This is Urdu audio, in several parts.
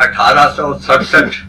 1867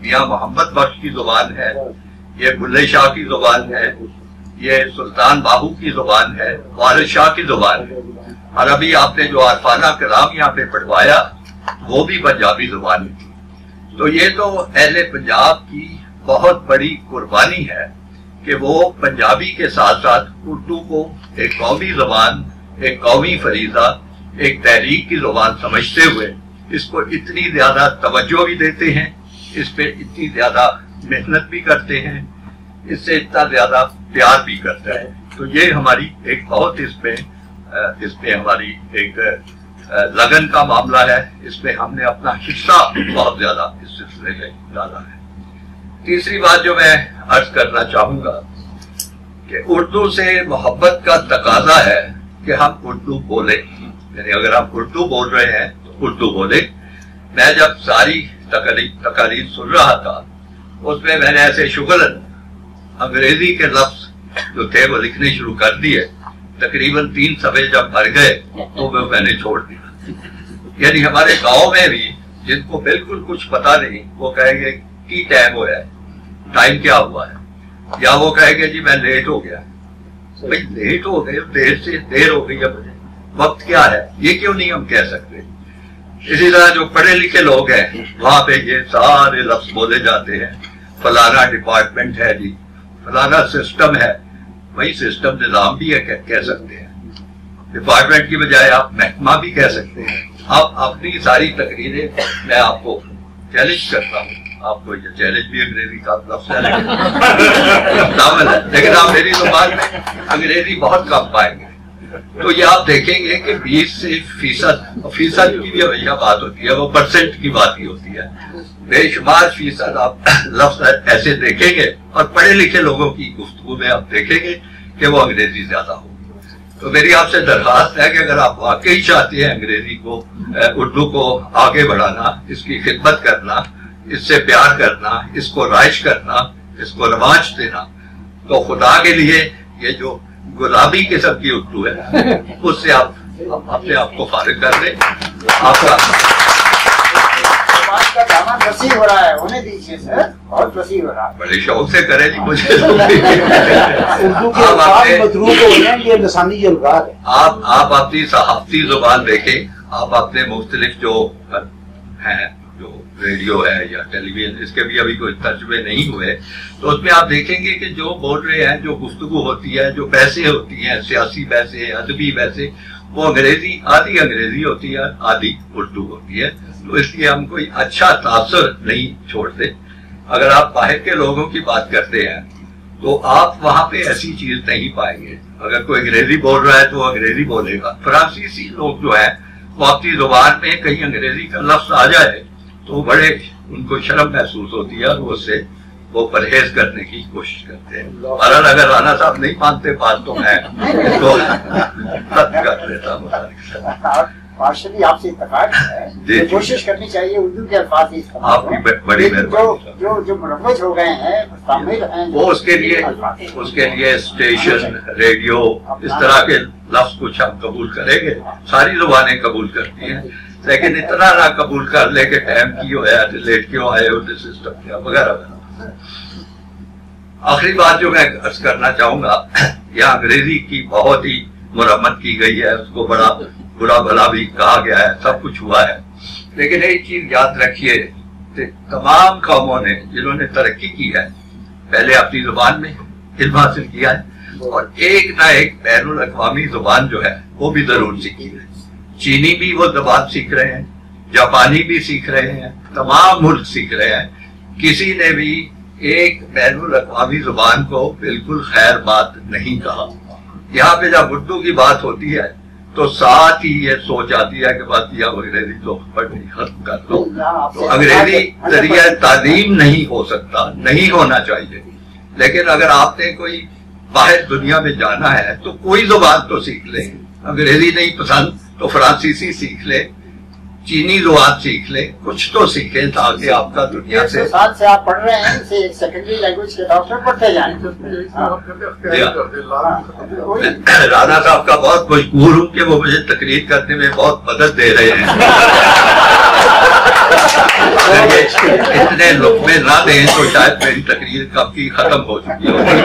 میاں محمد بخش کی زبان ہے، یہ بلے شاہ کی زبان ہے، یہ سلطان باہو کی زبان ہے، وارث شاہ کی زبان ہے، اور ابھی آپ نے جو عارفانہ کلام یہاں پہ پڑھوایا وہ بھی پنجابی زبان تھی۔ تو یہ تو اہل پنجاب کی بہت بڑی قربانی ہے کہ وہ پنجابی کے ساتھ ساتھ اردو کو ایک قومی زبان، ایک قومی فریضہ، ایک تحریک کی زبان سمجھتے ہوئے اس کو اتنی زیادہ توجہ بھی دیتے ہیں، اس پہ اتنی زیادہ محنت بھی کرتے ہیں، اس سے اتنا زیادہ پیار بھی کرتا ہے۔ تو یہ ہماری ایک بہت اس میں ہماری ایک لگن کا معاملہ ہے، اس میں ہم نے اپنا حصہ بہت زیادہ اس سلسلے میں ڈالا ہے۔ تیسری بات جو میں عرض کرنا چاہوں گا کہ اردو سے محبت کا تقاضا ہے کہ ہم اردو بولیں، یعنی اگر ہم اردو بول رہے ہیں تو اردو بولیں۔ میں جب ساری تقاریر سن رہا تھا اس میں نے ایسے شغلن انگریزی کے لفظ جو تھے وہ لکھنے شروع کر دیے، تقریباً 3 صفحے جب بھر گئے تو میں نے چھوڑ دیا۔ یعنی ہمارے گاؤں میں بھی جن کو بالکل کچھ پتا نہیں وہ کہیں گے کی ٹائم ہوا ہے، ٹائم کیا ہوا ہے، یا وہ کہیں گے جی میں لیٹ ہو گیا۔ بھائی لیٹ ہو گئے، دیر سے دیر ہو گئی ہے، مجھے وقت کیا ہے یہ کیوں نہیں ہم کہہ سکتے؟ اسی طرح جو پڑھے لکھے لوگ ہیں وہاں پہ یہ سارے لفظ بولے جاتے ہیں، فلانا ڈپارٹمنٹ ہے جی، فلانا سسٹم ہے۔ وہی سسٹم نظام بھی ہے کہہ سکتے ہیں، ڈپارٹمنٹ کی بجائے آپ محکمہ بھی کہہ سکتے ہیں۔ آپ اپنی ساری تقریریں میں آپ کو چیلنج کرتا ہوں، آپ کو یہ چیلنج بھی انگریزی کا لفظ ہے لیکن آپ میری زبان میں انگریزی بہت کم پائیں گے۔ تو یہ آپ دیکھیں گے کہ 20% فیصد کی بھی ہمیشہ بات ہوتی ہے، وہ پرسنٹ کی بات ہی ہوتی ہے۔ بے شمار فیصد آپ لفظ ایسے دیکھیں گے، اور پڑھے لکھے لوگوں کی گفتگو میں آپ دیکھیں گے کہ وہ انگریزی زیادہ ہوگی۔ تو میری آپ سے درخواست ہے کہ اگر آپ واقعی چاہتے ہیں انگریزی کو، اردو کو آگے بڑھانا، اس کی خدمت کرنا، اس سے پیار کرنا، اس کو رائج کرنا، اس کو رواج دینا، تو خدا کے لیے یہ جو گلابی قسم کی اردو ہے اس سے آپ اپنے آپ کو فارغ کر دیں۔ آپ کا دامن وسیع ہو رہا ہے، انہیں دیجیے سر، بہت وسیع ہو رہا ہے، بڑے شوق سے کریں جی مجھے۔ اردو کے الفاظ متروک ہو رہے ہیں، یہ لسانی الفاظ ہے۔ آپ اپنی صحافتی زبان دیکھیں، آپ اپنے مختلف جو ہیں، جو ریڈیو ہے یا ٹیلی ویژن، اس کے بھی ابھی کوئی ترجمے نہیں ہوئے، تو اس میں آپ دیکھیں گے کہ جو بول رہے ہیں، جو گفتگو ہوتی ہے، جو بحثیں ہوتی ہیں، سیاسی بحثیں، ادبی بحثیں، وہ انگریزی، آدھی انگریزی ہوتی ہے، آدھی اردو ہوتی ہے۔ تو اس لیے ہم کوئی اچھا تاثر نہیں چھوڑتے۔ اگر آپ باہر کے لوگوں کی بات کرتے ہیں تو آپ وہاں پہ ایسی چیز نہیں پائیں گے۔ اگر کوئی انگریزی بول رہا ہے تو وہ انگریزی بولے گا۔ فرانسیسی لوگ جو ہیں وہ اپنی زبان میں کہیں انگریزی کا لفظ آ جائے تو بڑے ان کو شرم محسوس ہوتی ہے، اور اس سے وہ پرہیز کرنے کی کوشش کرتے ہیں۔ بہرحال اگر رانا صاحب نہیں مانتے بات تو میں تو رد کر دیتا ہوں۔ پارشلی آپ سے اتفاق ہے، کوشش کرنی چاہیے اردو کے الفاظ ہی استعمال آپ کی بڑی مہربانی۔ جو مروج ہو گئے ہیں مستعمل ہیں، وہ اس کے لیے اسٹیشن، ریڈیو، اس طرح کے لفظ کچھ ہم قبول کریں گے، ساری زبانیں قبول کرتی ہیں، لیکن اتنا نہ قبول کر لے کہ ٹائم کیوں ہے، لیٹ کیوں آئے ہوتے، سسٹم کیا، وغیرہ وغیرہ۔ آخری بات جو میں عرض کرنا چاہوں گا، یہاں انگریزی کی بہت ہی مرمت کی گئی ہے، اس کو بڑا برا بھلا بھی کہا گیا ہے، سب کچھ ہوا ہے، لیکن ایک چیز یاد رکھیے کہ تمام قوموں نے جنہوں نے ترقی کی ہے پہلے اپنی زبان میں علم حاصل کیا ہے، اور ایک نہ ایک بین الاقوامی زبان جو ہے وہ بھی ضرور سیکھی ہے۔ چینی بھی وہ زبان سیکھ رہے ہیں، جاپانی بھی سیکھ رہے ہیں، تمام ملک سیکھ رہے ہیں، کسی نے بھی ایک بین الاقوامی زبان کو بالکل خیر بات نہیں کہا۔ یہاں پہ جب اردو کی بات ہوتی ہے تو ساتھ ہی یہ سوچ آتی ہے کہ بات یہ انگریزی تو پڑھنی ختم کر دو۔ تو انگریزی ذریعہ تعلیم نہیں ہو سکتا، نہیں ہونا چاہیے، لیکن اگر آپ نے کوئی باہر دنیا میں جانا ہے تو کوئی زبان تو سیکھ لیں۔ انگریزی نہیں پسند تو فرانسیسی سیکھ لیں، چینی زبان سیکھ لیں، کچھ تو سیکھیں تاکہ آپ کا دنیا سے 100 سال سے آپ پڑھ رہے ہیں، اسے ایک سیکنڈری لینگویج کے طور پر پڑھتے جائیں۔ رانا صاحب کا بہت مشکور ہوں کہ وہ مجھے تقریر کرنے میں بہت مدد دے رہے ہیں۔ اگر یہ اتنے لقمے نہ دیں تو شاید میری تقریر کب کی ختم ہو چکی ہوگی.